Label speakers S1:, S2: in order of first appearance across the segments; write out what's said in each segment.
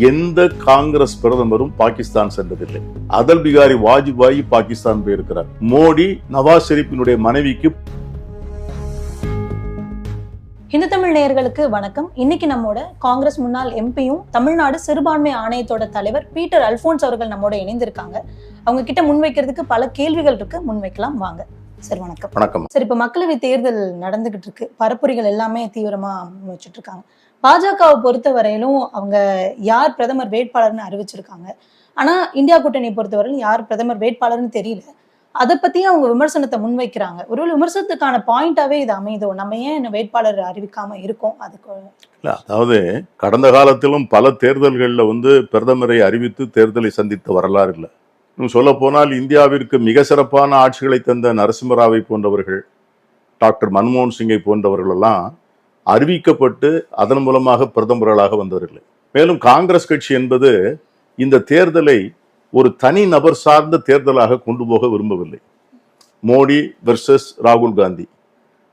S1: எந்த காங்கிரஸ் பிரதமரும் பாகிஸ்தான் சென்றதில்லை. அடல் பிகாரி வாஜ்பாய் பாகிஸ்தான் போயிருக்கிறார். மோடி நவாஸ் ஷெரீப்பினுடைய மனைவிக்கு.
S2: இந்து தமிழ் நேயர்களுக்கு வணக்கம். இன்னைக்கு நம்மோட காங்கிரஸ் முன்னாள் எம்பியும் தமிழ்நாடு சிறுபான்மை ஆணையத்தோட தலைவர் பீட்டர் அல்போன்ஸ் அவர்கள் நம்மோட இணைந்திருக்காங்க. அவங்க கிட்ட முன்வைக்கிறதுக்கு பல கேள்விகள் இருக்கு, முன்வைக்கலாம் வாங்க. சார் வணக்கம்.
S1: வணக்கம்
S2: சார், இப்ப மக்களவை தேர்தல் நடந்துகிட்டு இருக்கு, பரப்புரைகள் எல்லாமே தீவிரமா முன்வச்சிட்டு இருக்காங்க. பாஜகவை பொறுத்த வரையிலும் அவங்க யார் பிரதமர் வேட்பாளர்னு அறிவிச்சிருக்காங்க. ஆனா இந்தியா கூட்டணியை பொறுத்தவரையிலும் யார் பிரதமர் வேட்பாளர்னு தெரியல. அதை பத்தி அவங்க விமர்சனத்தை முன்வைக்கிறாங்க. ஒருவேளை விமர்சனத்துக்கான பாயிண்டாவே இது அமைதோ, நம்ம ஏன் வேட்பாளர் அறிவிக்காம இருக்கோம்? அதுக்கு
S1: அதாவது கடந்த காலத்திலும் பல தேர்தல்களில் பிரதமரை அறிவித்து தேர்தலை சந்தித்த வரலாறு இல்லை. இன்னும் சொல்ல போனால் இந்தியாவிற்கு மிக சிறப்பான ஆட்சிகளை தந்த நரசிம்மராவை போன்றவர்கள், டாக்டர் மன்மோகன் சிங்கை போன்றவர்கள் எல்லாம் அறிவிக்கப்பட்டு அதன் மூலமாக பிரதமர்களாக வந்தவர்கள். மேலும் காங்கிரஸ் கட்சி என்பது இந்த தேர்தலை ஒரு தனி நபர் சார்ந்த தேர்தலாக கொண்டு போக விரும்பவில்லை. மோடி வெர்சஸ் ராகுல் காந்தி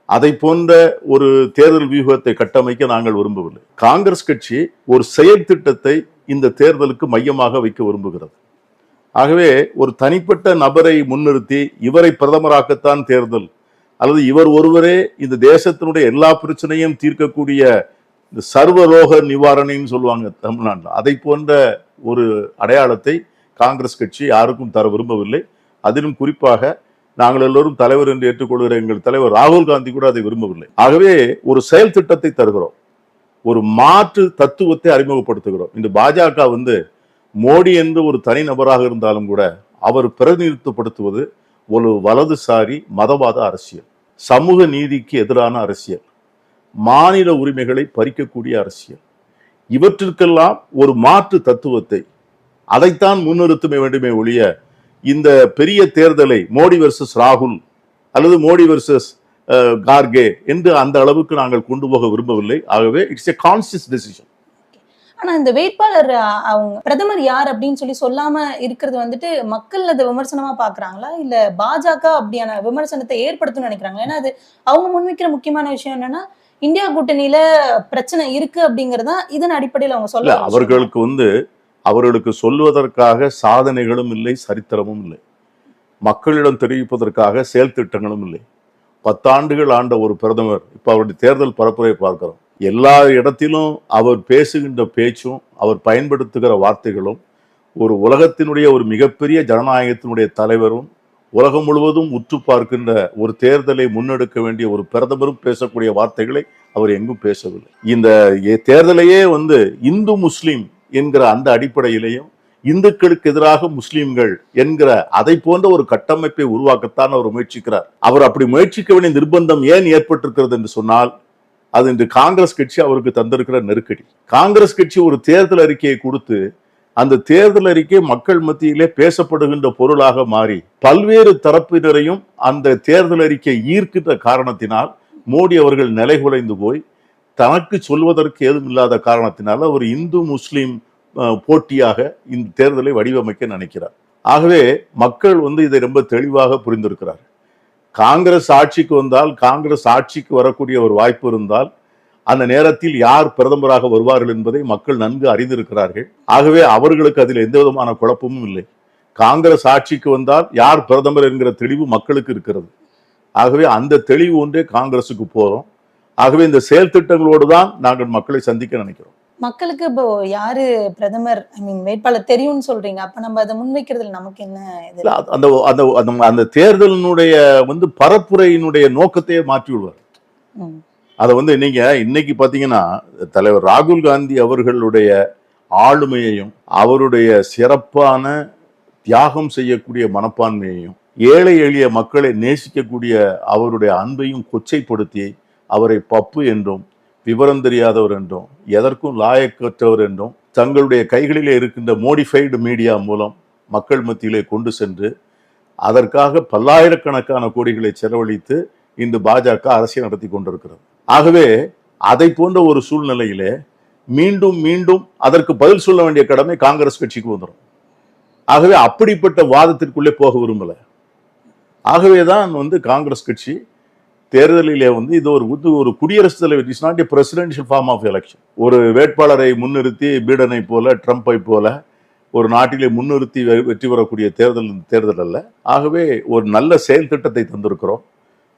S1: அதை போன்ற ஒரு தேர்தல் வியூகத்தை கட்டமைக்க நாங்கள் விரும்பவில்லை. காங்கிரஸ் கட்சி ஒரு செயல் திட்டத்தை இந்த தேர்தலுக்கு மையமாக வைக்க விரும்புகிறது. ஆகவே ஒரு தனிப்பட்ட நபரை முன்னிறுத்தி இவரை பிரதமராக்கத்தான் தேர்தல், அல்லது இவர் ஒருவரே இந்த தேசத்தினுடைய எல்லா பிரச்சனையும் தீர்க்கக்கூடிய இந்த சர்வரோக நிவாரணின்னு சொல்லுவாங்க தமிழ்நாட்டில், அதை போன்ற ஒரு அடையாளத்தை காங்கிரஸ் கட்சி யாருக்கும் தர விரும்பவில்லை. அதிலும் குறிப்பாக நாங்கள் எல்லோரும் தலைவர் என்று ஏற்றுக்கொள்கிற எங்கள் தலைவர் ராகுல் காந்தி கூட அதை விரும்பவில்லை. ஆகவே ஒரு செயல் திட்டத்தை தருகிறோம், ஒரு மாற்று தத்துவத்தை அறிமுகப்படுத்துகிறோம். இந்த பாஜக மோடி என்று ஒரு தனி நபராக இருந்தாலும் கூட அவர் பிரதிநிதித்துவப்படுத்துவது ஒரு வலதுசாரி மதவாத அரசியல், சமூக நீதிக்கு எதிரான அரசியல், மாநில உரிமைகளை பறிக்கக்கூடிய அரசியல். இவற்றிற்கெல்லாம் ஒரு மாற்று தத்துவத்தை அதைத்தான் முன்னிறுத்த வேண்டுமே ஒழிய இந்த பெரிய தேர்தலை மோடி வெர்சஸ் ராகுல் அல்லது மோடி வெர்சஸ் கார்கே என்று அந்த அளவுக்கு நாங்கள் கொண்டு போக விரும்பவில்லை. ஆகவே இட்ஸ் எ கான்சியஸ் டெசிஷன்.
S2: ஆனா இந்த வேட்பாளர் அவங்க பிரதமர் யார் அப்படின்னு சொல்லாம இருக்கிறது மக்கள் அதை விமர்சனமா பாக்குறாங்களா, இல்ல பாஜக அப்படியான விமர்சனத்தை ஏற்படுத்தணும்னு நினைக்கிறாங்களா? ஏன்னா அது அவங்க முன்வைக்கிற முக்கியமான விஷயம் என்னன்னா இந்தியா கூட்டணியில பிரச்சனை இருக்கு அப்படிங்கறதா இதன் அடிப்படையில் அவங்க சொல்ல. அவர்களுக்கு சொல்வதற்காக சாதனைகளும் இல்லை, சரித்திரமும் இல்லை, மக்களிடம் தெரிவிப்பதற்காக செயல் திட்டங்களும் இல்லை. 10 ஆண்டுகள் ஆண்ட ஒரு பிரதமர் இப்ப அவருடைய தேர்தல் பரப்புரை பார்க்கிறோம். எல்லா இடத்திலும் அவர் பேசுகின்ற பேச்சும் அவர் பயன்படுத்துகிற வார்த்தைகளும் ஒரு உலகத்தினுடைய ஒரு மிகப்பெரிய ஜனநாயகத்தினுடைய தலைவரும் உலகம் முழுவதும் உற்று பார்க்கின்ற ஒரு தேர்தலை முன்னெடுக்க வேண்டிய ஒரு பிரதமரும் பேசக்கூடிய வார்த்தைகளை அவர் எங்கும் பேசவில்லை. இந்த தேர்தலையே இந்து முஸ்லிம் என்கிற அந்த அடிப்படையிலையும் இந்துக்களுக்கு எதிராக முஸ்லிம்கள் என்கிற அதை போன்ற ஒரு கட்டமைப்பை உருவாக்கத்தான் அவர் முயற்சிக்கிறார். அவர் அப்படி முயற்சிக்க வேண்டிய நிர்பந்தம் ஏன் ஏற்பட்டிருக்கிறது என்று சொன்னால் அது இன்று காங்கிரஸ் கட்சி அவருக்கு தந்திருக்கிற நெருக்கடி. காங்கிரஸ் கட்சி ஒரு தேர்தல் அறிக்கையை கொடுத்து அந்த தேர்தல் அறிக்கை மக்கள் மத்தியிலே பேசப்படுகின்ற பொருளாக மாறி பல்வேறு தரப்பினரையும் அந்த தேர்தல் அறிக்கை ஈர்க்கின்ற காரணத்தினால் மோடி அவர்கள் நிலைகுலைந்து போய் தனக்கு சொல்வதற்கு ஏதும் இல்லாத காரணத்தினால ஒரு இந்து முஸ்லிம் போட்டியாக இந்த தேர்தலை வடிவமைக்க நினைக்கிறார். ஆகவே மக்கள் இதை ரொம்ப தெளிவாக புரிந்திருக்கிறார். காங்கிரஸ் ஆட்சிக்கு வந்தால், காங்கிரஸ் ஆட்சிக்கு வரக்கூடிய ஒரு வாய்ப்பு இருந்தால் அந்த நேரத்தில் யார் பிரதமராக வருவார்கள் என்பதை மக்கள் நன்கு அறிந்திருக்கிறார்கள். ஆகவே அவர்களுக்கு அதில் எந்த விதமான குழப்பமும் இல்லை. காங்கிரஸ் ஆட்சிக்கு வந்தால் யார் பிரதமர் என்கிற தெளிவு மக்களுக்கு இருக்கிறது. ஆகவே அந்த தெளிவு ஒன்றே காங்கிரசுக்கு போறோம். ஆகவே இந்த செயல் திட்டங்களோடு தான் நாங்கள் மக்களை சந்திக்க நினைக்கிறோம். மக்களுக்கு இப்போ யாரு பிரதமர் வேட்பாளர் தெரியும்னு சொல்றீங்க, அப்ப நம்ம அதை முன்வைக்கிறதுல நமக்கு என்ன?
S1: அந்த தேர்தலினுடைய பரப்புரையினுடைய நோக்கத்தையே மாற்றி விடுவார். அதை நீங்க இன்னைக்கு பாத்தீங்கன்னா தலைவர் ராகுல் காந்தி அவர்களுடைய ஆளுமையையும் அவருடைய சிறப்பான தியாகம் செய்யக்கூடிய மனப்பான்மையையும் ஏழை எளிய மக்களை நேசிக்கக்கூடிய அவருடைய அன்பையும் கொச்சைப்படுத்தி அவரை பப்பு என்றும் விவரம் தெரியாதவர் என்றும் எதற்கும் லாயக்கற்றவர் என்றும் தங்களுடைய கைகளிலே இருக்கின்ற மோடிஃபைடு மீடியா மூலம் மக்கள் மத்தியிலே கொண்டு சென்று அதற்காக பல்லாயிரக்கணக்கான கோடிகளை செலவழித்து இந்த பாஜக அரசியல் நடத்தி கொண்டிருக்கிறது. ஆகவே அதை போன்ற ஒரு சூழ்நிலையிலே மீண்டும் மீண்டும் அதற்கு பதில் சொல்ல வேண்டிய கடமை காங்கிரஸ் கட்சிக்கு வந்துடும். ஆகவே அப்படிப்பட்ட வாதத்திற்குள்ளே போக விரும்பல. ஆகவேதான் காங்கிரஸ் கட்சி தேர்தலிலே வந்து இது ஒரு குடியரசுத் தலைவர், it's not a presidential form of election. ஒரு வேட்பாளரை முன்னிறுத்தி பீடனை போல ட்ரம்பை போல ஒரு நாட்டிலே முன்னிறுத்தி வெற்றி பெறக்கூடிய தேர்தல் அல்ல. ஆகவே ஒரு நல்ல செயல் திட்டத்தை தந்திருக்கிறோம்.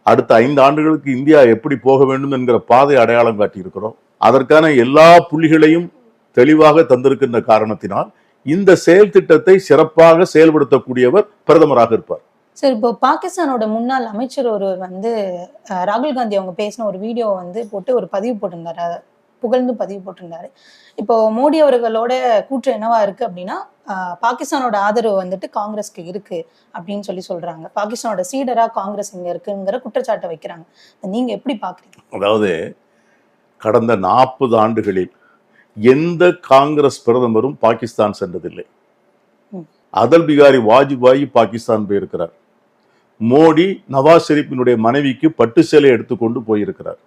S1: அடுத்த 5 ஆண்டுகளுக்கு இந்தியா எப்படி போக வேண்டும் என்கிற பாதை அடையாளம் காட்டியிருக்கிறோம். அதற்கான எல்லா புள்ளிகளையும் தெளிவாக தந்திருக்கின்ற காரணத்தினால் இந்த செயல் திட்டத்தை சிறப்பாக செயல்படுத்தக்கூடியவர் பிரதமராக இருப்பார்.
S2: சரி, இப்போ பாகிஸ்தானோட முன்னாள் அமைச்சர் ஒருவர் வந்து ராகுல் காந்தி அவங்க பேசின ஒரு வீடியோ வந்து போட்டு ஒரு பதிவு போட்டிருந்தாரு, புகழ்ந்து பதிவு போட்டிருந்தாரு. இப்போ மோடி அவர்களோட கூற்று என்னவா இருக்கு அப்படின்னா, பாகிஸ்தானோட ஆதரவு வந்துட்டு காங்கிரஸ்க்கு இருக்கு அப்படின்னு சொல்றாங்க. பாகிஸ்தானோட சீடரா காங்கிரஸ் இங்க இருக்குங்கிற குற்றச்சாட்டை வைக்கிறாங்க. நீங்க எப்படி பாக்குறீங்க?
S1: அதாவது கடந்த 40 ஆண்டுகளில் எந்த காங்கிரஸ் பிரதமரும் பாகிஸ்தான் சென்றதில்லை. அடல் பிகாரி வாஜ்பாய் பாகிஸ்தான் போயிருக்கிறார். மோடி நவாஸ் ஷெரீப்பினுடைய மனைவிக்கு பட்டு சேலை எடுத்துக்கொண்டு போயிருக்கிறார்.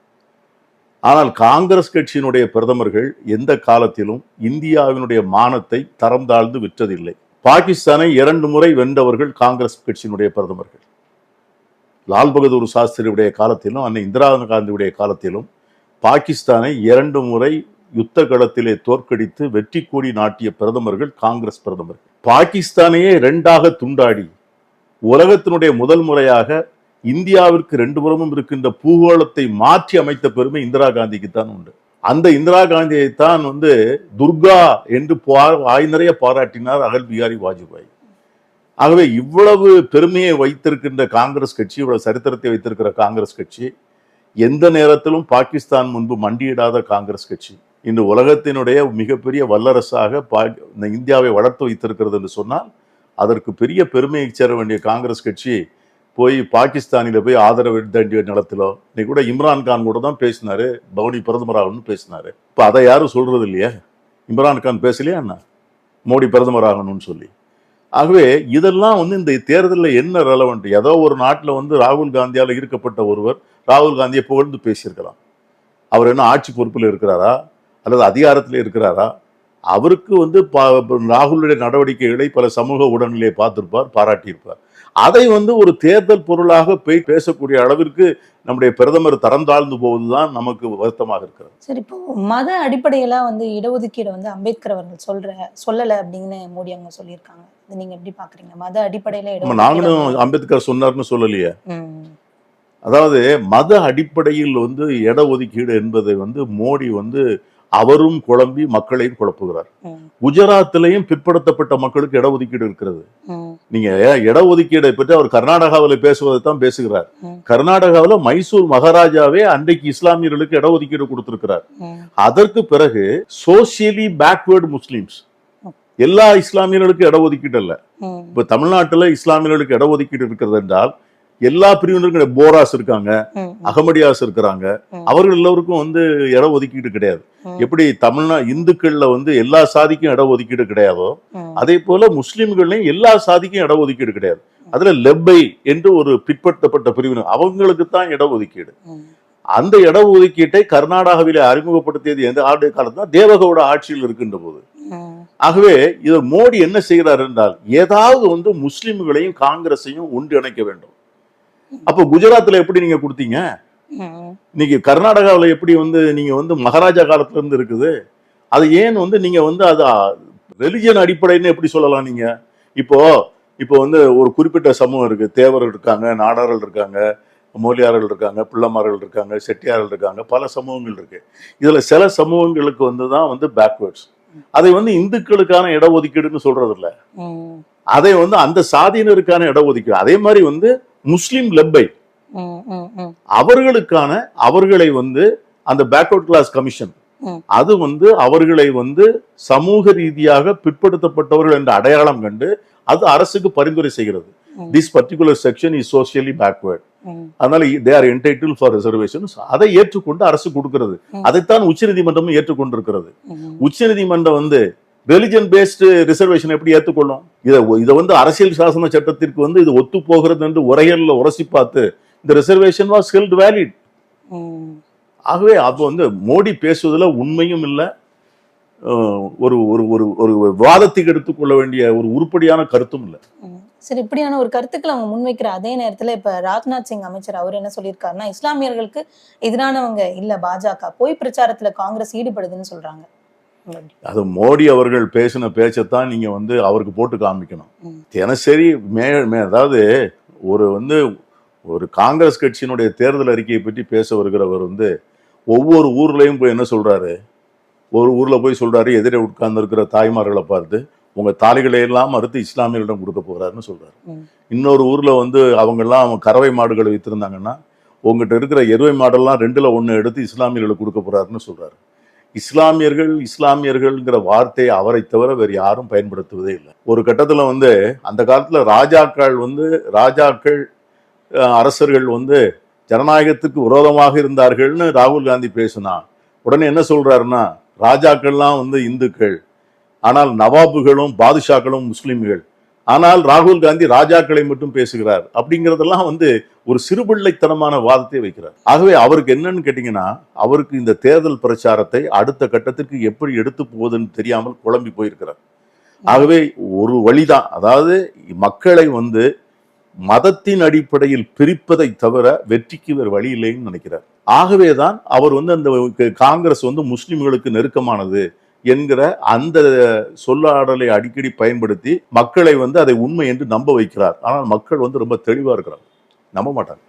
S1: ஆனால் காங்கிரஸ் கட்சியினுடைய பிரதமர்கள் எந்த காலத்திலும் இந்தியாவினுடைய மானத்தை தரம் தாழ்ந்து விற்றதில்லை. பாகிஸ்தானை 2 முறை வென்றவர்கள் காங்கிரஸ் கட்சியினுடைய பிரதமர்கள். லால் பகதூர் சாஸ்திரியுடைய காலத்திலும் அன்னை இந்திரா காந்தியுடைய காலத்திலும் பாகிஸ்தானை 2 முறை யுத்த களத்திலே தோற்கடித்து வெற்றி கொடி நாட்டிய பிரதமர்கள் காங்கிரஸ் பிரதமர்கள். பாகிஸ்தானையே 2ஆக துண்டாடி உலகத்தினுடைய முதல் முறையாக இந்தியாவிற்கு 2 புறமும் இருக்கின்ற பூகோளத்தை மாற்றி அமைத்த பெருமை இந்திரா காந்திக்கு தான் உண்டு. அந்த இந்திரா காந்தியை தான் வந்து துர்கா என்று வாய் நிறைய பாராட்டினார் அடல் பிகாரி வாஜ்பாய். ஆகவே இவ்வளவு பெருமையை வைத்திருக்கின்ற காங்கிரஸ் கட்சி, இவ்வளவு சரித்திரத்தை வைத்திருக்கிற காங்கிரஸ் கட்சி, எந்த நேரத்திலும் பாகிஸ்தான் முன்பு மண்டியிடாத காங்கிரஸ் கட்சி இன்று உலகத்தினுடைய மிகப்பெரிய வல்லரசாக இந்தியாவை வளர்த்து வைத்திருக்கிறது என்று சொன்னால் அதற்கு பெரிய பெருமையை சேர வேண்டிய காங்கிரஸ் கட்சி போய் பாகிஸ்தானில போய் ஆதரவு வேண்டிய நிலத்திலோ, இன்னைக்கு கூட இம்ரான்கான் கூட தான் பேசினாரு, மோடி பிரதமராகணும்னு பேசினாரு. இப்ப அதை யாரும் சொல்றது இல்லையா? இம்ரான்கான் பேசலையா என்ன மோடி பிரதமராகணும்னு சொல்லி? ஆகவே இதெல்லாம் வந்து இந்த தேர்தலில் என்ன ரெலவெண்ட்? ஏதோ ஒரு நாட்டில் வந்து ராகுல் காந்தியால் ஈர்க்கப்பட்ட ஒருவர் ராகுல் காந்தியை புகழ்ந்து பேசியிருக்கலாம். அவர் என்ன ஆட்சி பொறுப்பில் இருக்கிறாரா அல்லது அதிகாரத்தில் இருக்கிறாரா? அவருக்கு வந்து ராகுலுடைய நடவடிக்கைகளை பல சமூக ஊடகங்களிலே பார்த்திருப்பார், பாராட்டியிருப்பார். அதை வந்து ஒரு தேர்தல் பொருளாக போய் பேசக்கூடிய அளவிற்கு நம்முடைய பிரதமர் தரம் தாழ்ந்து போவதுதான் நமக்கு வருத்தமாக இருக்கிறது.
S2: சரி, இப்போ மத அடிப்படையில வந்து இடஒதுக்கீடு வந்து அம்பேத்கர் அவர்கள் சொல்லல அப்படின்னு மோடி அவங்க சொல்லியிருக்காங்க. நீங்க எப்படி பாக்குறீங்க? மத அடிப்படையில
S1: நாங்களும் அம்பேத்கர் சொன்னார்னு சொல்லலையே. அதாவது மத அடிப்படையில் வந்து இடஒதுக்கீடு என்பதை வந்து மோடி வந்து அவரும் குழம்பி மக்களையும் குழப்புகிறார். குஜராத்திலையும் பிற்படுத்தப்பட்ட மக்களுக்கு இடஒதுக்கீடு இருக்கிறது. நீங்க இடஒதுக்கீடை பற்றி அவர் கர்நாடகாவில் பேசுவதை தான் பேசுகிறார். கர்நாடகாவில் மைசூர் மகாராஜாவே அன்றைக்கு இஸ்லாமியர்களுக்கு இடஒதுக்கீடு கொடுத்திருக்கிறார். அதற்கு பிறகு சோசியலி பேக்வேர்டு முஸ்லிம்ஸ், எல்லா இஸ்லாமியர்களுக்கும் இடஒதுக்கீடு அல்ல. இப்ப தமிழ்நாட்டில் இஸ்லாமியர்களுக்கு இடஒதுக்கீடு இருக்கிறது என்றால் எல்லா பிரிவினருக்கும் போராஸ் இருக்காங்க, அகமடியாஸ் இருக்கிறாங்க, அவர்கள் எல்லோருக்கும் வந்து இட ஒதுக்கீடு கிடையாது. எப்படி இந்துக்கள்ல வந்து எல்லா சாதிக்கும் இட ஒதுக்கீடு கிடையாதோ அதே போல முஸ்லிம்கள்லயும் எல்லா சாதிக்கும் இட ஒதுக்கீடு கிடையாது. அதுல லெப்பை என்று ஒரு பிற்படுத்தப்பட்ட பிரிவினர், அவங்களுக்கு தான் இட ஒதுக்கீடு. அந்த இட ஒதுக்கீட்டை கர்நாடகாவிலே அறிமுகப்படுத்தியது எந்த ஆண்டு காலத்துல தேவகவுட ஆட்சியில் இருக்கின்ற போது. ஆகவே இதை மோடி என்ன செய்கிறார் என்றால் ஏதாவது வந்து முஸ்லிம்களையும் காங்கிரஸையும் ஒன்றிணைக்க வேண்டும். அப்போ குஜராத்ல எப்படி நீங்க கொடுத்தீங்க? இன்னைக்கு கர்நாடகாவில் எப்படி வந்து நீங்க வந்து மகாராஜா காலத்துல இருந்து இருக்குது? அது ஏன் வந்து நீங்க வந்து அது ரெலிஜியன் அடிப்படைன்னு எப்படி சொல்லலாம்? நீங்க இப்போ வந்து ஒரு குறிப்பிட்ட சமூகம் இருக்கு, தேவர்கள் இருக்காங்க, நாடார்கள் இருக்காங்க, மோலியார்கள் இருக்காங்க, பிள்ளைமார்கள் இருக்காங்க, செட்டியார்கள் இருக்காங்க, பல சமூகங்கள் இருக்கு. இதுல சில சமூகங்களுக்கு வந்துதான் வந்து பேக்வேர்ட்ஸ். அதை வந்து இந்துக்களுக்கான இடஒதுக்கீடுன்னு சொல்றது இல்ல, அதை வந்து அந்த சாதியினருக்கான இடஒதுக்கீடு. அதே மாதிரி வந்து முஸ்லிம் லெப்பை அவர்களை வந்து அந்த பேக்வர்ட் கிளாஸ் கமிஷன் அது வந்து அவர்களை வந்து சமூக ரீதியாக பிற்படுத்தப்பட்டவர்கள் என்ற அடையாளம் கண்டு அது அரசுக்கு பரிந்துரை செய்கிறது. This particular section is socially backward. அதனால they are entitled for reservations. அதை ஏற்றுக்கொண்டு அரசு கொடுக்கிறது. அதைத்தான் உச்சநீதிமன்றமும் ஏற்றுக்கொண்டிருக்கிறது. உச்சநீதிமன்றம் வந்து ரிலிஜன் பேஸ்டு ரிசர்வேஷன் எப்படி ஏற்றுக்கொள்ளும்? இதை வந்து அரசியல் சாசன சட்டத்திற்கு வந்து இது ஒத்து போகிறது என்று உரையல்ல உரசி பார்த்து இந்த ரிசர்வேஷன் வாஸ் ஹெல்ட் வேலிட். ஆகவே அப்போ வந்து மோடி பேசுவதில் உண்மையும் இல்லை, ஒரு ஒரு ஒரு ஒரு விவாதத்துக்கு எடுத்துக்கொள்ள வேண்டிய ஒரு உருப்படியான கருத்தும் இல்லை.
S2: சரி, இப்படியான ஒரு கருத்துக்களை அவங்க முன்வைக்கிற அதே நேரத்துல இப்ப ராஜ்நாத் சிங் அமைச்சர் அவர் என்ன சொல்லியிருக்காருன்னா, இஸ்லாமியர்களுக்கு எதிரானவங்க இல்ல பாஜக, பொய் பிரச்சாரத்துல காங்கிரஸ் ஈடுபடுதுன்னு சொல்றாங்க.
S1: அது மோடி அவர்கள் பேசின பேச்சைத்தான் நீங்க வந்து அவருக்கு போட்டு காமிக்கணும். தினசரி அதாவது ஒரு காங்கிரஸ் கட்சியினுடைய தேர்தல் அறிக்கையை பற்றி பேச வருகிறவர் வந்து ஒவ்வொரு ஊர்லயும் போய் என்ன சொல்றாரு, ஒரு ஊர்ல போய் சொல்றாரு, எதிரே உட்கார்ந்து இருக்கிற தாய்மார்களை பார்த்து உங்க தாலிகளை எல்லாம் மறுத்து இஸ்லாமியர்களிடம் கொடுக்க போறாருன்னு சொல்றாரு. இன்னொரு ஊர்ல வந்து அவங்க எல்லாம் கறவை மாடுகளை வைத்திருந்தாங்கன்னா உங்ககிட்ட இருக்கிற எருவை மாடெல்லாம் 2ல் 1 எடுத்து இஸ்லாமியர்களுக்கு கொடுக்க போறாருன்னு சொல்றாரு. இஸ்லாமியர்கள்ங்கிற வார்த்தையை அவரை தவிர வேறு யாரும் பயன்படுத்துவதே இல்லை. ஒரு கட்டத்துல வந்து அந்த காலத்துல ராஜாக்கள் அரசர்கள் வந்து ஜனநாயகத்துக்கு விரோதமாக இருந்தார்கள்னு ராகுல் காந்தி பேசினா உடனே என்ன சொல்றாருன்னா, ராஜாக்கள்லாம் வந்து இந்துக்கள், ஆனால் நவாபுகளும் பாதுஷாக்களும் முஸ்லிம்கள், ஆனால் ராகுல் காந்தி ராஜாக்களை மட்டும் பேசுகிறார் அப்படிங்கறதெல்லாம் வந்து ஒரு சிறுபிள்ளைத்தனமான வாதத்தை வைக்கிறார். ஆகவே அவருக்கு என்னன்னு கேட்டீங்கன்னா, அவருக்கு இந்த தேர்தல் பிரச்சாரத்தை அடுத்த கட்டத்திற்கு எப்படி எடுத்து போவதுன்னு தெரியாமல் குழம்பி போயிருக்கிறார். ஆகவே ஒரு வழிதான், அதாவது மக்களை வந்து மதத்தின் அடிப்படையில் பிரிப்பதை தவிர வெற்றிக்கு வேறு வழி இல்லைன்னு நினைக்கிறார். ஆகவேதான் அவர் வந்து அந்த காங்கிரஸ் வந்து முஸ்லிம்களுக்கு நெருக்கமானது என்கிற அந்த சொல்லாடலை அடிக்கடி பயன்படுத்தி மக்களை வந்து அதை உண்மை என்று நம்ப வைக்கிறார். ஆனால் மக்கள் வந்து ரொம்ப தெளிவா இருக்கிறாங்க, நம்ப மாட்டாங்க.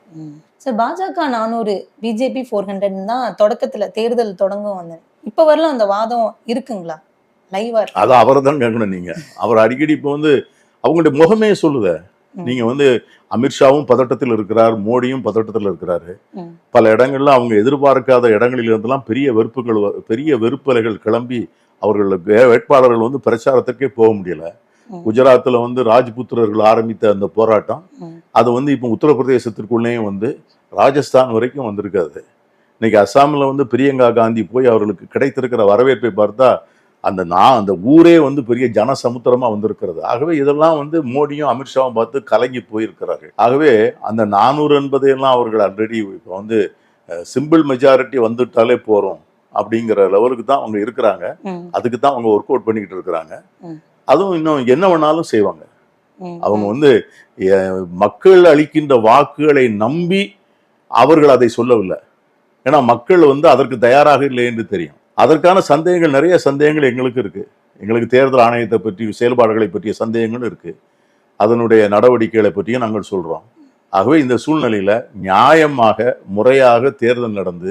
S2: சார், பாஜக 400 பிஜேபி 400 தான் தொடக்கத்துல தேர்தல் தொடங்கும் வந்து இப்ப வரலாம் அந்த வாதம் இருக்குங்களா? லைவா இருக்கு?
S1: அதை அவரை தான் கேட்கணும் நீங்க. அவர் அடிக்கடி இப்போ வந்து அவங்களுடைய முகமே சொல்லுத. நீங்க வந்து அமித்ஷாவும் பதட்டத்தில் இருக்கிறார், மோடியும் பதட்டத்தில் இருக்கிறாரு. பல இடங்கள்ல அவங்க எதிர்பார்க்காத இடங்களில் இருந்தெல்லாம் பெரிய வெறுப்பலைகள் கிளம்பி அவர்கள் வேட்பாளர்கள் வந்து பிரச்சாரத்துக்கே போக முடியல. குஜராத்ல வந்து ராஜ்புத்திரர்கள் ஆரம்பித்த அந்த போராட்டம் அது வந்து இப்போ உத்தரப்பிரதேசத்திற்குள்ளேயும் வந்து ராஜஸ்தான் வரைக்கும் வந்திருக்காது. இன்னைக்கு அஸ்ஸாமில் வந்து பிரியங்கா காந்தி போய் அவர்களுக்கு கிடைத்திருக்கிற வரவேற்பை பார்த்தா அந்த ஊரே வந்து பெரிய ஜனசமுத்திரமா வந்திருக்கிறது. ஆகவே இதெல்லாம் வந்து மோடியும் அமித்ஷாவும் பார்த்து கலங்கி போயிருக்கிறார்கள். ஆகவே அந்த 400 என்பதையெல்லாம் அவர்கள் ஆல்ரெடி இப்போ வந்து சிம்பிள் மெஜாரிட்டி வந்துட்டாலே போறோம் அப்படிங்கிற லெவலுக்கு தான் அவங்க இருக்கிறாங்க. அதுக்கு தான் அவங்க ஒர்க் அவுட் பண்ணிக்கிட்டு இருக்கிறாங்க. அதுவும் இன்னும் என்ன வேணாலும் செய்வாங்க. அவங்க வந்து மக்கள் அளிக்கின்ற வாக்குகளை நம்பி அவர்கள் அதை சொல்லவில்லை. ஏன்னா மக்கள் வந்து அதற்கு தயாராக இல்லை என்று தெரியும். அதற்கான சந்தேகங்கள், நிறைய சந்தேகங்கள் எங்களுக்கு இருக்கு. எங்களுக்கு தேர்தல் ஆணையத்தை பற்றி, செயல்பாடுகளை பற்றிய சந்தேகங்கள் இருக்கு. அதனுடைய நடவடிக்கைகளை பற்றியும் நாங்கள் சொல்றோம். ஆகவே இந்த சூழ்நிலையில நியாயமாக முறையாக தேர்தல் நடந்து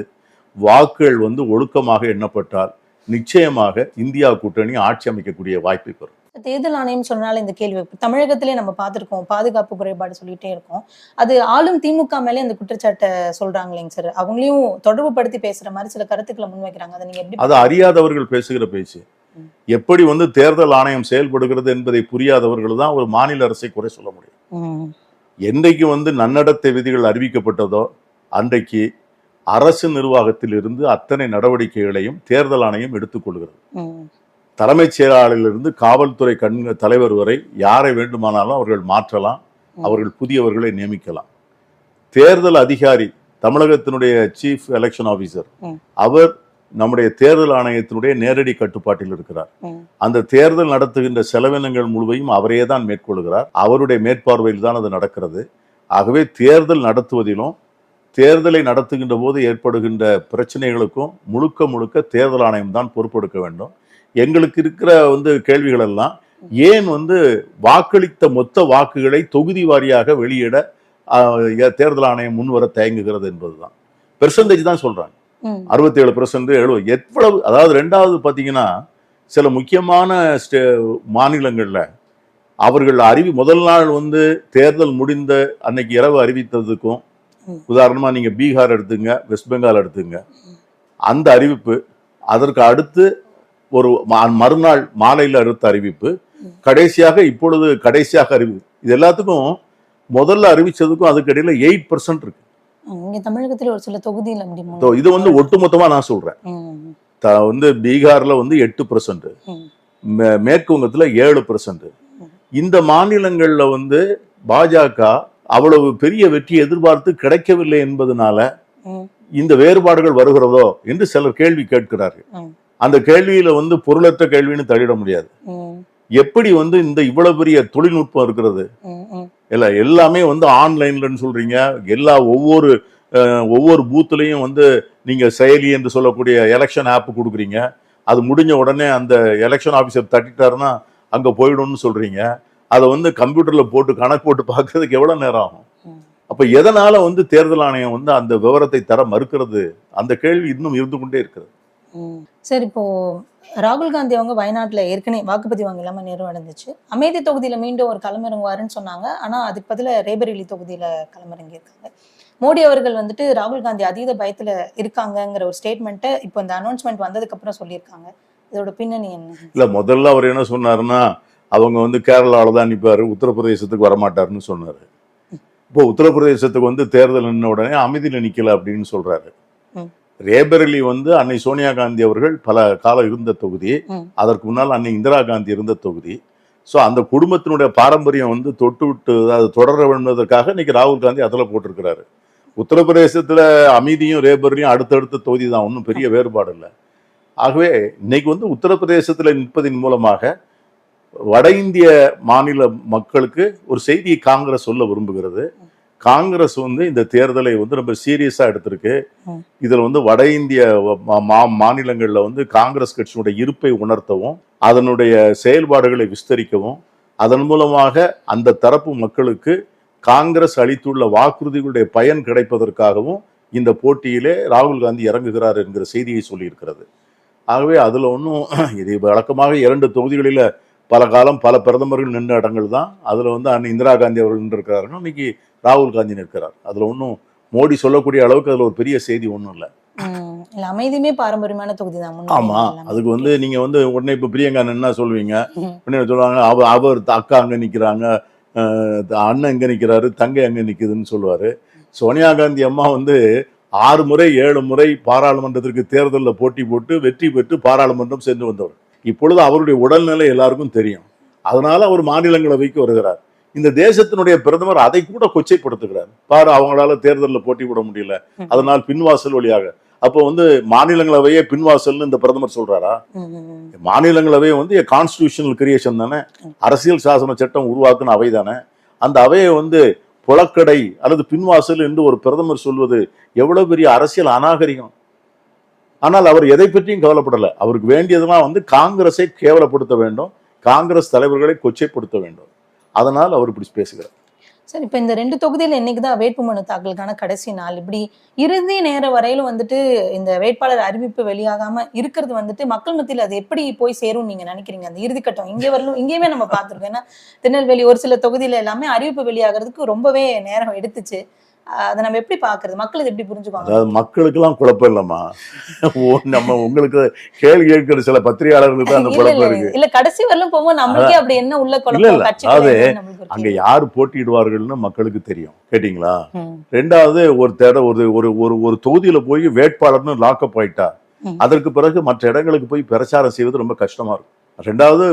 S1: வாக்குகள் வந்து ஒழுக்கமாக எண்ணப்பட்டால் நிச்சயமாக இந்தியா கூட்டணி ஆட்சி அமைக்கக்கூடிய வாய்ப்பை பெறும்.
S2: தேர்தல் ஆணையம் சொன்னால இந்த கேள்வி தமிழகத்திலே நம்ம பார்த்திருக்கோம், பாதுகாப்பு குறைபாடு சொல்லிட்டே இருக்கோம். அது ஆளும் திமுக மேலே அந்த குற்றச்சாட்டை சொல்றாங்க இல்லைங்க சார், அவங்களையும் தொடர்பு படுத்தி பேசுற மாதிரி சில கருத்துக்களை முன்வைக்கிறாங்க. அதை நீங்க எப்படி?
S1: அது அறியாதவர்கள் பேசுகிற பேச்சு. எப்படி வந்து தேர்தல் ஆணையம் செயல்படுகிறது என்பதை புரியாதவர்கள் தான் ஒரு மாநில அரசை குறை சொல்ல முடியும். என்றைக்கு வந்து நன்னடத்தை விதிகள் அறிவிக்கப்பட்டதோ அன்றைக்கு அரசு நிர்வாகத்தில் இருந்து அத்தனை நடவடிக்கைகளையும் தேர்தல் ஆணையம் எடுத்துக்கொள்கிறது. தலைமைச் செயலாளரிலிருந்து காவல்துறை தலைவர் வரை யாரை வேண்டுமானாலும் அவர்கள் மாற்றலாம், அவர்கள் புதியவர்களை நியமிக்கலாம். தேர்தல் அதிகாரி, தமிழகத்தினுடைய சீஃப் எலெக்ஷன் ஆபீசர், அவர் நம்முடைய தேர்தல் ஆணையத்தினுடைய நேரடி கட்டுப்பாட்டில் இருக்கிறார். அந்த தேர்தல் நடத்துகின்ற செலவினங்கள் முழுவதையும் அவரே தான் மேற்கொள்கிறார். அவருடைய மேற்பார்வையில் தான் அது நடக்கிறது. ஆகவே தேர்தல் நடத்துவதிலும் தேர்தலை நடத்துகின்ற போது ஏற்படுகின்ற பிரச்சனைகளுக்கும் முழுக்க தேர்தல் ஆணையம் தான் பொறுப்பெடுக்க வேண்டும். எங்களுக்கு இருக்கிற வந்து கேள்விகள் எல்லாம், ஏன் வந்து வாக்களித்த மொத்த வாக்குகளை தொகுதி வாரியாக வெளியிட தேர்தல் ஆணையம் முன்வர தயங்குகிறது என்பதுதான். பெர்சன்டேஜ் தான் சொல்றாங்க, 67%, 70%. எவ்வளவு? அதாவது ரெண்டாவது பாத்தீங்கன்னா, சில முக்கியமான மாநிலங்கள்ல அவர்கள் முதல் நாள் வந்து தேர்தல் முடிந்த அன்னைக்கு இரவு அறிவித்ததுக்கும், உதாரணமா நீங்க பீகார் எடுத்துங்க, வெஸ்ட் பெங்கால் எடுத்துங்க, அந்த அறிவிப்பு, அதற்கு அடுத்து ஒரு மறுநாள் மாலையில் அடுத்த அறிவிப்பு, இப்பொழுது கடைசியாக அறிவிப்பு, இது எல்லாத்துக்கும் முதல்ல அறிவிச்சதுக்கும் அதுக்கு இடையில 8% இருக்கு.
S2: தமிழகத்தில் ஒரு சில தொகுதியில்
S1: இது வந்து ஒட்டுமொத்தமா நான் சொல்றேன். வந்து பீகார்ல வந்து 8%, மேற்கு வங்கத்துல 7%. இந்த மாநிலங்கள்ல வந்து பாஜக அவ்வளவு பெரிய வெற்றி எதிர்பார்த்து கிடைக்கவில்லை என்பதனால இந்த வேறுபாடுகள் வருகிறதோ என்று சிலர் கேள்வி கேட்கிறார்கள். அந்த கேள்வியில வந்து பொருளற்ற கேள்வின்னு தள்ளிட முடியாது. எப்படி வந்து இந்த இவ்வளவு பெரிய தொழில்நுட்பம் இருக்கிறது, இல்ல எல்லாமே வந்து ஆன்லைன்லன்னு சொல்றீங்க. ஒவ்வொரு பூத்துலயும் வந்து நீங்க செயலி என்று சொல்லக்கூடிய எலெக்ஷன் ஆப் கொடுக்குறீங்க. அது முடிஞ்ச உடனே அந்த எலெக்ஷன் ஆபீசர் தட்டிட்டாருன்னா அங்க போயிடும்னு சொல்றீங்க. அதை வந்து கம்ப்யூட்டர்ல போட்டு கணக்கு போட்டு பார்க்கறதுக்கு எவ்வளவு நேரம் ஆகும்? அப்ப எதனால வந்து தேர்தல் ஆணையம் வந்து அந்த விவரத்தை தர மறுக்கிறது? அந்த கேள்வி இன்னும் இருந்து கொண்டே இருக்கிறது.
S2: சரி, இப்போ ராகுல் காந்தி அவங்க வயநாட்டுல ஏற்கனவே வாக்குப்பதிவு வாங்க இல்லாம நிறைவடைந்துச்சு. அமேதி தொகுதியில மீண்டும் ஒரு களமிறங்குவாருன்னு சொன்னாங்க. ஆனா அதுக்கு பதிலா ரேபரேலி தொகுதியில களமிறங்கி இருக்காங்க. மோடி அவர்கள் வந்துட்டு ராகுல் காந்தி அதீத பயத்துல இருக்காங்கங்கிற ஒரு ஸ்டேட்மெண்ட்டை இப்போ இந்த அனௌன்ஸ்மெண்ட் வந்ததுக்கு அப்புறம் சொல்லியிருக்காங்க. இதோட பின்னணி என்ன?
S1: இல்ல முதல்ல அவர் என்ன சொன்னாருன்னா, அவங்க வந்து கேரளால தான் நிப்பாரு, உத்தரப்பிரதேசத்துக்கு வரமாட்டாருன்னு சொன்னாரு. இப்போ உத்தரப்பிரதேசத்துக்கு வந்து தேர்தல் நின்ன உடனே அமைதியில நிக்கல அப்படின்னு சொல்றாரு. ரேபரேலி வந்து அன்னை சோனியா காந்தி அவர்கள் பல காலம் இருந்த தொகுதி. அதற்கு முன்னால் அன்னை இந்திரா காந்தி இருந்த தொகுதி. ஸோ அந்த குடும்பத்தினுடைய பாரம்பரியம் வந்து தொட்டு விட்டு அதை தொடர வேண்டுவதற்காக இன்னைக்கு ராகுல் காந்தி அதில் போட்டிருக்கிறாரு. உத்தரப்பிரதேசத்துல அமீதியும் ரேபரேலியும் அடுத்தடுத்த தொகுதி தான், ஒன்றும் பெரிய வேறுபாடு இல்லை. ஆகவே இன்னைக்கு வந்து உத்தரப்பிரதேசத்துல நிற்பதின் மூலமாக வட இந்திய மாநில மக்களுக்கு ஒரு செய்தியை காங்கிரஸ் சொல்ல விரும்புகிறது. காங்கிரஸ் வந்து இந்த தேர்தலை வந்து ரொம்ப சீரியஸா எடுத்திருக்கு. இதுல வந்து வட இந்திய மாநிலங்கள்ல வந்து காங்கிரஸ் கட்சியினுடைய இருப்பை உணர்த்தவும், அதனுடைய செயல்பாடுகளை விஸ்தரிக்கவும், அதன் மூலமாக அந்த தரப்பு மக்களுக்கு காங்கிரஸ் அளித்துள்ள வாக்குறுதிகளுடைய பயன் கிடைப்பதற்காகவும் இந்த போட்டியிலே ராகுல் காந்தி இறங்குகிறார் என்கிற செய்தியை சொல்லியிருக்கிறது. ஆகவே அதுல ஒன்றும் இது வழக்கமாக 2 தொகுதிகளில பல காலம் பல பிரதமர்கள் நின்ற இடங்கள் தான். அதுல வந்து அன்னை இந்திரா காந்தி அவர்கள் நின்றிருக்கிறார்கள், இன்னைக்கு ராகுல் காந்தி நிற்கிறார். அதுல ஒன்றும் மோடி சொல்லக்கூடிய அளவுக்கு அதுல ஒரு பெரிய செய்தி ஒன்றும் இல்லை.
S2: அமைதியுமே பாரம்பரியமான தொகுதி தான்.
S1: ஆமா, அதுக்கு வந்து நீங்க வந்து உடனே இப்ப பிரியங்கா என்ன சொல்லுவீங்க? உடனே சொல்லுவாங்க அவர் அக்கா அங்க நிக்கிறாங்க, அண்ணன் எங்க நிக்கிறாரு, தங்கை எங்க நிக்குதுன்னு சொல்லுவாரு. சோனியா காந்தி அம்மா வந்து 6 முறை 7 முறை பாராளுமன்றத்திற்கு தேர்தலில் போட்டி போட்டு வெற்றி பெற்று பாராளுமன்றம் சென்று வந்தவர். இப்பொழுது அவருடைய உடல்நிலை எல்லாருக்கும் தெரியும். அதனால அவர் மாநிலங்களவைக்கு வருகிறார். இந்த தேசத்தினுடைய பிரதமர் அதை கூட கொச்சைப்படுத்துகிறார். பாரு, அவங்களால தேர்தலில் போட்டி போட முடியல, அதனால் பின்வாசல் வழியாக. அப்போ வந்து மாநிலங்களவையே பின்வாசல்னு இந்த பிரதமர் சொல்றாரா? மாநிலங்களவையை வந்து கான்ஸ்டிடியூஷனல் கிரியேஷன் தானே, அரசியல் சாசன சட்டம் உருவாக்குன அவை தானே. அந்த அவையை வந்து புலக்கடை அல்லது பின்வாசல் என்று ஒரு பிரதமர் சொல்வது எவ்வளவு பெரிய அரசியல் அநாகரிகம். ஆனால் அவர் எதை பற்றியும் கவலைப்படல. அவருக்கு வேண்டியதெல்லாம் வந்து காங்கிரஸை கேவலப்படுத்த வேண்டும், காங்கிரஸ் தலைவர்களை கொச்சைப்படுத்த வேண்டும். அதனால் அவர் இப்படி பேசுகிறார்.
S2: சார், இப்ப இந்த 2 தொகுதியில என்னைக்குதான் வேட்புமனு தாக்கலுக்கான கடைசி நாள்? இப்படி இறுதி நேரம் வரையிலும் வந்துட்டு இந்த வேட்பாளர் அறிவிப்பு வெளியாகாம இருக்கிறது வந்துட்டு மக்கள் மத்தியில் அது எப்படி போய் சேரும் நீங்க நினைக்கிறீங்க? அந்த இறுதி கட்டம் இங்கே வரலும் இங்கேயுமே நம்ம பார்த்துருக்கோம். ஏன்னா திருநெல்வேலி ஒரு சில தொகுதியில எல்லாமே அறிவிப்பு வெளியாகிறதுக்கு ரொம்பவே நேரம் எடுத்துச்சு. அதை நம்ம எப்படி பாக்குறது? மக்கள் இது எப்படி புரிஞ்சுக்குவாங்க?
S1: அதாவது மக்களுக்கு எல்லாம் குழப்பம் இல்லம்மா, நம்ம உங்களுக்கு கேள்வி கேட்கிற சில பத்திரிகையாளர்களுக்கு தான் அந்த குழப்பம் இருக்கு.
S2: இல்ல கடைசி வரலும் போகும்போது நம்மளுக்கே அப்படி என்ன உள்ள குழப்பம்?
S1: அதாவது அங்க யாரு போட்டியிடுவார்கள்னு மக்களுக்கு தெரியும். கேட்டீங்களா? ரெண்டாவது ஒரு தொகுதியில போய் வேட்பாளர்னு லாக்அப் ஆயிட்டா அதற்கு பிறகு மற்ற இடங்களுக்கு போய் பிரச்சாரம் செய்வது ரொம்ப கஷ்டமா இருக்கும். ரெண்டாவது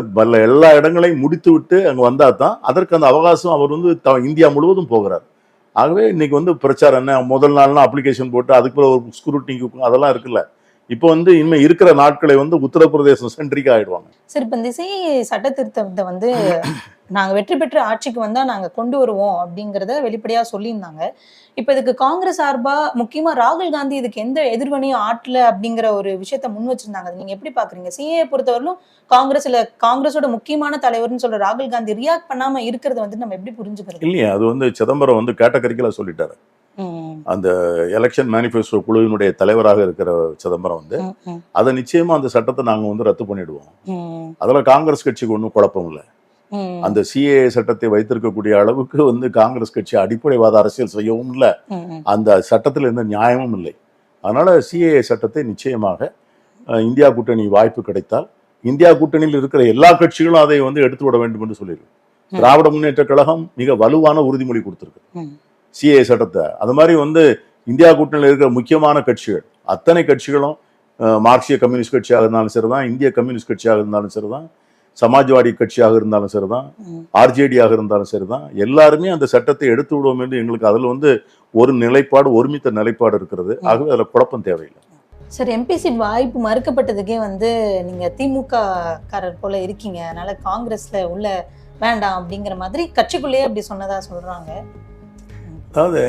S1: எல்லா இடங்களையும் முடித்து விட்டு அங்க வந்தா தான் அதற்கு அந்த அவகாசம். அவர் வந்து இந்தியா முழுவதும் போகிறார். ஆகவே இன்னைக்கு வந்து பிரச்சாரம் என்ன, முதல் நாள்னா அப்ளிகேஷன் போட்டு அதுக்கு பிறகு ஒரு ஸ்க்ரூட்டினிக்கு அதெல்லாம் இருக்குல்ல. இப்போ வந்து இனிமே இருக்கிற நாட்களை வந்து உத்தரப்பிரதேசம் சென்ட்ரிக்கா ஆயிடுவாங்க.
S2: சரி, இப்ப இந்த சட்ட திருத்தத்தை வந்து நாங்க வெற்றி பெற்று ஆட்சிக்கு வந்தா நாங்க கொண்டு வருவோம் அப்படிங்கறத வெளிப்படையா சொல்லியிருந்தாங்க. இப்ப இதுக்கு காங்கிரஸ் சார்பா முக்கியமா ராகுல் காந்தி இதுக்கு எந்த எதிர்வனையும் ஆட்டல அப்படிங்கிற ஒரு விஷயத்த முன் வச்சிருந்தாங்க. நீங்க எப்படி பாக்குறீங்க? சிஏ பொறுத்தவரையிலும் காங்கிரஸோட முக்கியமான தலைவர்னு சொல்ற ராகுல் காந்தி ரியாக்ட் பண்ணாம இருக்கிறத வந்து நம்ம எப்படி புரிஞ்சுக்கிறது?
S1: இல்லையா, அது வந்து சிதம்பரம் வந்து கேட்டகரிக்கலா சொல்லிட்டாரு. அந்த எலெக்ஷன் மேனிஃபெஸ்டோ குழுவினுடைய தலைவராக இருக்கிற சிதம்பரம் வந்து அதை நிச்சயமா அந்த சட்டத்தை நாங்க வந்து ரத்து பண்ணிடுவோம். அதுல காங்கிரஸ் கட்சிக்கு ஒன்றும் குழப்பம் இல்லை. அந்த சிஏஏ சட்டத்தை வைத்திருக்கக்கூடிய அளவுக்கு வந்து காங்கிரஸ் கட்சி அடிப்படைவாத அரசியல் செய்யவும் இல்லை, அந்த சட்டத்தில் எந்த நியாயமும் இல்லை. அதனால சிஏஏ சட்டத்தை நிச்சயமாக இந்தியா கூட்டணி வாய்ப்பு கிடைத்தால் இந்தியா கூட்டணியில் இருக்கிற எல்லா கட்சிகளும் அதை வந்து எடுத்து விட வேண்டும் என்று சொல்லியிருக்கு. திராவிட முன்னேற்ற கழகம் மிக வலுவான உறுதிமொழி கொடுத்திருக்கு சிஏ சட்டத்தை. அது மாதிரி வந்து இந்தியா கூட்டணியில் இருக்கிற முக்கியமான கட்சிகள் அத்தனை கட்சிகளும், மார்க்சிய கம்யூனிஸ்ட் கட்சியாக இருந்தாலும் சரிதான், இந்திய கம்யூனிஸ்ட் கட்சியாக இருந்தாலும் சரிதான், சமாஜ்வாடி கட்சியாக இருந்தாலும் சரிதான், ஆர்ஜேடியாக இருந்தாலும் சரிதான், எல்லாருமே அந்த சட்டத்தை எடுத்து விடுவோம் என்று எங்களுக்கு அதில் வந்து ஒரு நிலைப்பாடு, ஒருமித்த நிலைப்பாடு இருக்கிறது. ஆகவே அதில் குழப்பம் தேவையில்லை.
S2: சார், எம்பி சீட் வாய்ப்பு மறுக்கப்பட்டதுக்கே வந்து நீங்க திமுக காரர் போல இருக்கீங்க, அதனால காங்கிரஸ்ல உள்ள வேண்டாம் அப்படிங்கிற மாதிரி கட்சிக்குள்ளேயே அப்படி சொன்னதா சொல்றாங்க.
S1: அதாவது